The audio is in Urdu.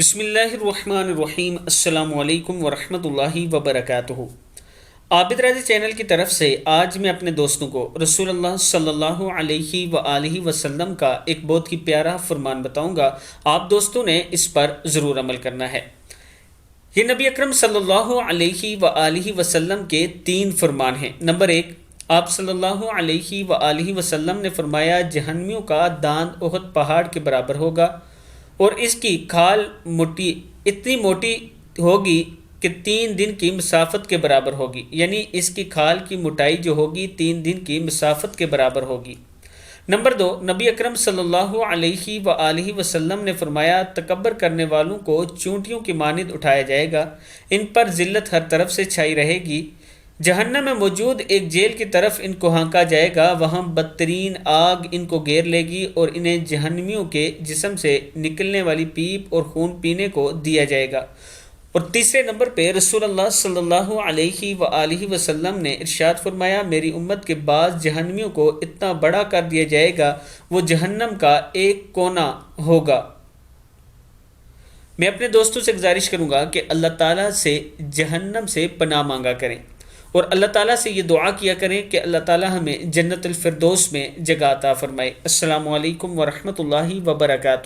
بسم اللہ الرحمن الرحیم۔ السلام علیکم ورحمۃ اللہ وبرکاتہ۔ عابدراج چینل کی طرف سے آج میں اپنے دوستوں کو رسول اللہ صلی اللہ علیہ وآلہ وسلم کا ایک بہت ہی پیارا فرمان بتاؤں گا۔ آپ دوستوں نے اس پر ضرور عمل کرنا ہے۔ یہ نبی اکرم صلی اللہ علیہ وآلہ وسلم کے 3 فرمان ہیں۔ نمبر 1، آپ صلی اللہ علیہ وآلہ وسلم نے فرمایا جہنمیوں کا داند احد پہاڑ کے برابر ہوگا اور اس کی کھال اتنی موٹی ہوگی کہ 3 دن کی مسافت کے برابر ہوگی، یعنی اس کی کھال کی موٹائی جو ہوگی 3 دن کی مسافت کے برابر ہوگی۔ نمبر 2، نبی اکرم صلی اللہ علیہ وآلہ وسلم نے فرمایا تکبر کرنے والوں کو چونٹیوں کی مانند اٹھایا جائے گا، ان پر ذلت ہر طرف سے چھائی رہے گی۔ جہنم میں موجود ایک جیل کی طرف ان کو ہانکا جائے گا، وہاں بدترین آگ ان کو گھیر لے گی اور انہیں جہنمیوں کے جسم سے نکلنے والی پیپ اور خون پینے کو دیا جائے گا۔ اور تیسرے نمبر پہ رسول اللہ صلی اللہ علیہ وآلہ وسلم نے ارشاد فرمایا میری امت کے بعض جہنمیوں کو اتنا بڑا کر دیا جائے گا وہ جہنم کا ایک کونا ہوگا۔ میں اپنے دوستوں سے گزارش کروں گا کہ اللہ تعالیٰ سے جہنم سے پناہ مانگا کریں اور اللہ تعالیٰ سے یہ دعا کیا کریں کہ اللہ تعالیٰ ہمیں جنت الفردوس میں جگہ عطا فرمائے۔ السلام علیکم ورحمۃ اللہ وبرکاتہ۔